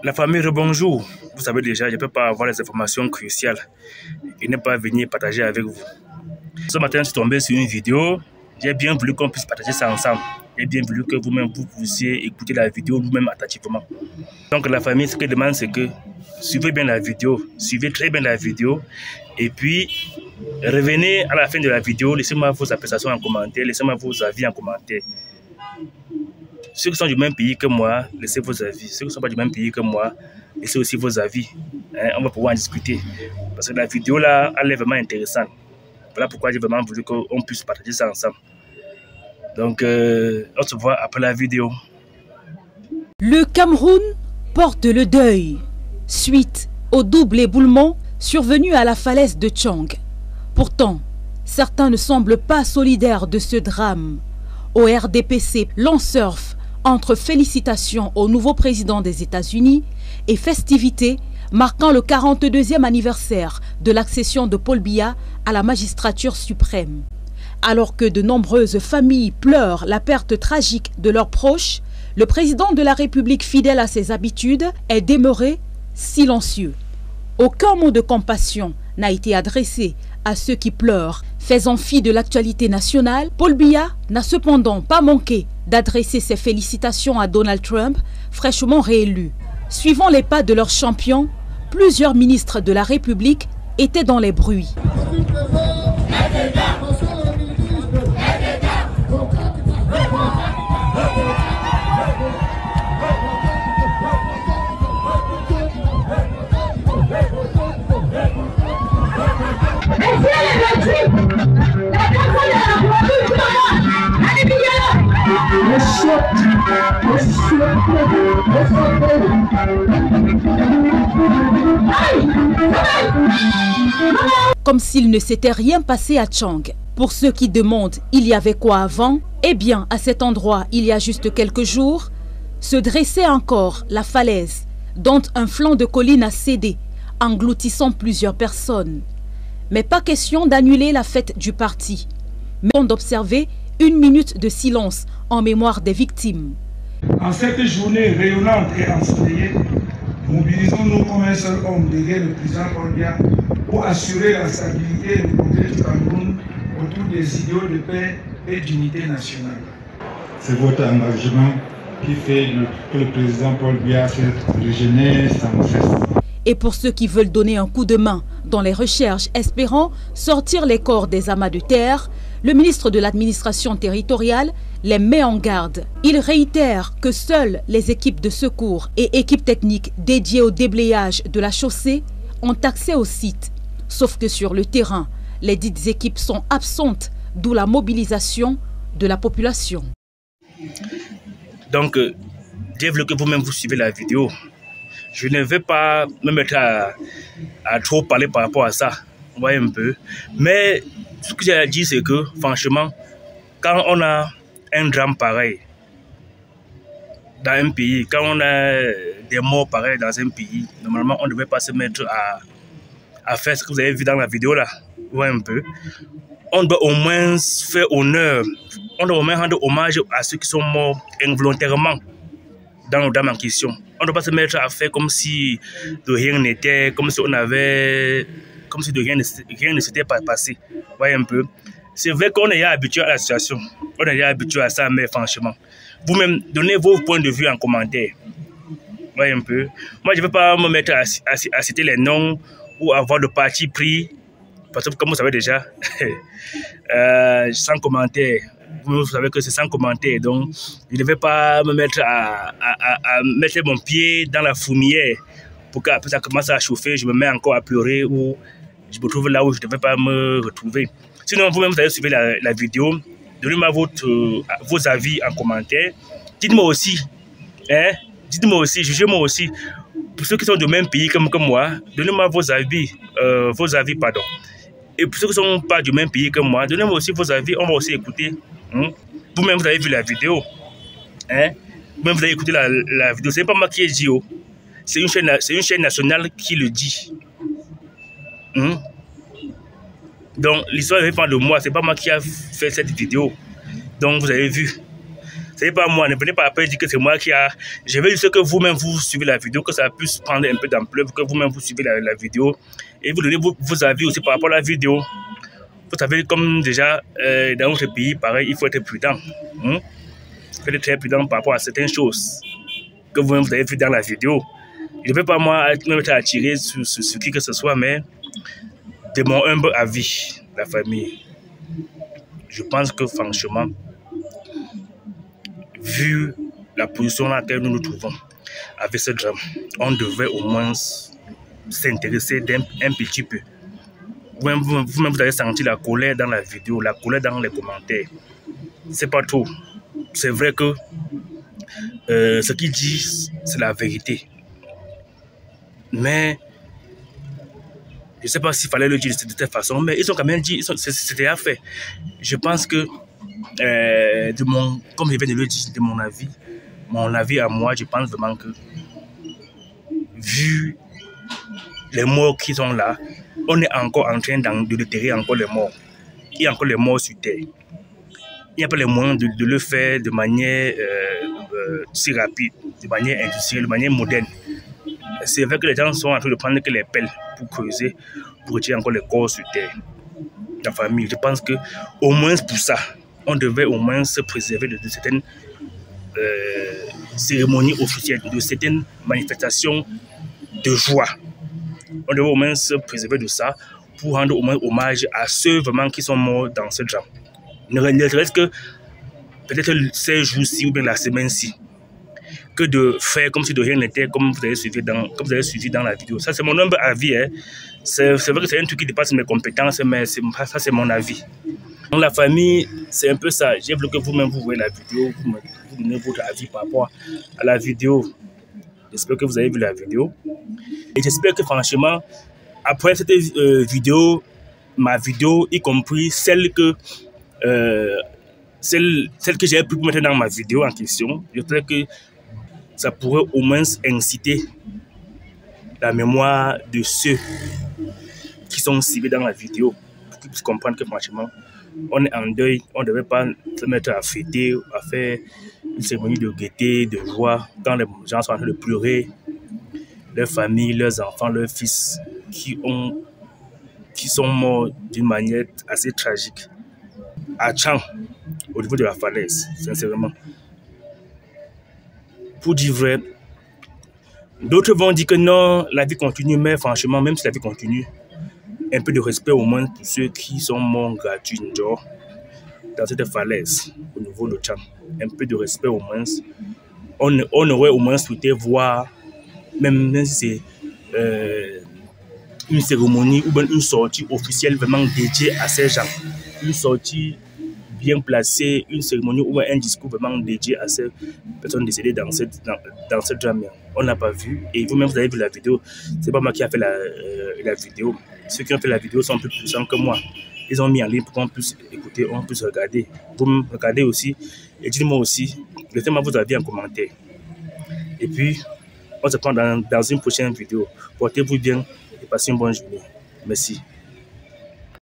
La famille, rebonjour. Vous savez déjà, je ne peux pas avoir les informations cruciales et ne pas venir partager avec vous. Ce matin, je suis tombé sur une vidéo. J'ai bien voulu qu'on puisse partager ça ensemble. J'ai bien voulu que vous-même, vous puissiez écouter la vidéo vous-même attentivement. Donc la famille, ce qu'elle demande, c'est que suivez bien la vidéo, suivez très bien la vidéo. Et puis, revenez à la fin de la vidéo, laissez-moi vos appréciations en commentaire, laissez-moi vos avis en commentaire. Ceux qui sont du même pays que moi, laissez vos avis. Ceux qui ne sont pas du même pays que moi, laissez aussi vos avis. On va pouvoir en discuter. Parce que la vidéo là, elle est vraiment intéressante. Voilà pourquoi j'ai vraiment voulu qu'on puisse partager ça ensemble. Donc, on se voit après la vidéo. Le Cameroun porte le deuil suite au double éboulement survenu à la falaise de Tchang. Pourtant, certains ne semblent pas solidaires de ce drame. Au RDPC, l'on surfe entre félicitations au nouveau président des États-Unis et festivités marquant le 42e anniversaire de l'accession de Paul Biya à la magistrature suprême. Alors que de nombreuses familles pleurent la perte tragique de leurs proches, le président de la République, fidèle à ses habitudes, est demeuré silencieux. Aucun mot de compassion n'a été adressé à ceux qui pleurent. Faisant fi de l'actualité nationale, Paul Biya n'a cependant pas manqué d'adresser ses félicitations à Donald Trump, fraîchement réélu. Suivant les pas de leur champion, plusieurs ministres de la République étaient dans les bruits. Comme s'il ne s'était rien passé à Tchang. Pour ceux qui demandent il y avait quoi avant, eh bien à cet endroit il y a juste quelques jours, se dressait encore la falaise dont un flanc de colline a cédé, engloutissant plusieurs personnes. Mais pas question d'annuler la fête du parti, mais d'observer une minute de silence en mémoire des victimes. En cette journée rayonnante et ensoleillée, mobilisons-nous comme un seul homme derrière le président Paul Biya pour assurer la stabilité et le progrès du Cameroun autour des idéaux de paix et d'unité nationale. C'est votre engagement qui fait que le président Paul Biya se régénère sans cesse. Et pour ceux qui veulent donner un coup de main dans les recherches espérant sortir les corps des amas de terre, le ministre de l'administration territoriale les met en garde. Il réitère que seules les équipes de secours et équipes techniques dédiées au déblayage de la chaussée ont accès au site. Sauf que sur le terrain, les dites équipes sont absentes, d'où la mobilisation de la population. Donc, j'ai voulu que vous-même vous suivez la vidéo. Je ne vais pas me mettre à trop parler par rapport à ça. Vous voyez un peu. Mais ce que j'ai à dire, c'est que, franchement, quand on a un drame pareil dans un pays, quand on a des morts pareils dans un pays, normalement, on ne devait pas se mettre à faire ce que vous avez vu dans la vidéo là. Vous voyez un peu. On doit au moins faire honneur, on doit au moins rendre hommage à ceux qui sont morts involontairement dans le drame en question. On ne doit pas se mettre à faire comme si de rien n'était, comme si de rien ne s'était pas passé. Vous voyez un peu. C'est vrai qu'on est habitué à la situation, on est habitué à ça, mais franchement, vous-même, donnez vos points de vue en commentaire. Vous voyez un peu. Moi, je ne vais pas me mettre à citer les noms ou avoir le parti pris, parce que comme vous savez déjà, sans commentaire. Vous savez que c'est sans commentaire, donc je ne vais pas me mettre à mettre mon pied dans la fourmilière pour qu'après ça commence à chauffer, je me mets encore à pleurer ou je me trouve là où je ne devais pas me retrouver. Sinon, vous-même, vous allez suivre la vidéo, donnez-moi vos avis en commentaire. Dites-moi aussi, jugez-moi aussi. Pour ceux qui sont du même pays comme moi, donnez-moi vos avis, pardon. Et pour ceux qui ne sont pas du même pays que moi, donnez-moi aussi vos avis, on va aussi écouter. Vous-même, vous avez vu la vidéo. Vous-même, vous avez écouté la vidéo. Ce n'est pas moi qui ai dit. C'est une chaîne nationale qui le dit. Donc, l'histoire dépend de moi. Ce n'est pas moi qui a fait cette vidéo. Donc, vous avez vu. C'est pas moi, ne venez pas après dire que c'est moi qui a... Je veux juste que vous-même vous suivez la vidéo, que ça puisse prendre un peu d'ampleur, que vous-même vous suivez la vidéo et vous donnez vos avis aussi par rapport à la vidéo. Vous savez, comme déjà dans notre pays, pareil, il faut être prudent. Il faut être très prudent par rapport à certaines choses que vous-même vous avez vu dans la vidéo. Je ne veux pas moi me mettre à tirer sur qui que ce soit, mais de mon humble avis, la famille, je pense que franchement, vu la position dans laquelle nous nous trouvons avec ce drame, on devait au moins s'intéresser un petit peu. Vous-même, vous avez senti la colère dans la vidéo, la colère dans les commentaires. C'est pas tout. C'est vrai que ce qu'ils disent, c'est la vérité. Mais je ne sais pas s'il fallait le dire de cette façon, mais ils ont quand même dit, c'était à fait. Je pense que, comme je viens de le dire, de mon avis à moi, je pense vraiment que, vu les morts qui sont là, on est encore en train de déterrer encore les morts. Il y a encore les morts sur terre. Il n'y a pas les moyens de le faire de manière si rapide, de manière industrielle, de manière moderne. C'est vrai que les gens sont en train de prendre que les pelles pour creuser, pour retirer encore les corps sur terre. La famille, je pense que au moins pour ça, on devait au moins se préserver de certaines cérémonies officielles, de certaines manifestations de joie. On devait au moins se préserver de ça pour rendre au moins hommage à ceux vraiment qui sont morts dans ce drame. Ne reste que peut-être ces jours-ci ou bien la semaine-ci, que de faire comme si de rien n'était, comme vous avez suivi dans la vidéo. Ça, c'est mon humble avis. Hein. C'est vrai que c'est un truc qui dépasse mes compétences, mais ça, c'est mon avis. Donc, la famille, c'est un peu ça. J'ai voulu que vous-même, vous voyez la vidéo, vous donnez votre avis par rapport à la vidéo. J'espère que vous avez vu la vidéo. Et j'espère que, franchement, après cette vidéo, ma vidéo, y compris celle que j'ai pu mettre dans ma vidéo en question, j'espère que ça pourrait au moins inciter la mémoire de ceux qui sont ciblés dans la vidéo pour qu'ils puissent comprendre que franchement, on est en deuil, on ne devait pas se mettre à fêter, à faire une cérémonie de gaieté, de joie, quand les gens sont en train de pleurer, leurs familles, leurs enfants, leurs fils qui sont morts d'une manière assez tragique à Tchang, au niveau de la falaise, sincèrement. Pour dire vrai, d'autres vont dire que non, la vie continue, mais franchement, même si la vie continue, un peu de respect au moins pour ceux qui sont morts gratuitement dans cette falaise au niveau de Tchang. Un peu de respect au moins. On aurait au moins souhaité voir, même si c'est une cérémonie ou bien une sortie officielle vraiment dédiée à ces gens. Une sortie bien placée, une cérémonie ou un discours vraiment dédié à ces personnes décédées dans ce drame. On n'a pas vu. Et vous-même, vous avez vu la vidéo. C'est pas moi qui a fait la vidéo. Ceux qui ont fait la vidéo sont plus puissants que moi. Ils ont mis en ligne pour qu'on puisse écouter, on puisse regarder. Vous me regardez aussi. Et dites-moi aussi, laissez-moi vos avis en commentaire. Et puis, on se prend dans une prochaine vidéo. Portez-vous bien et passez une bonne journée. Merci.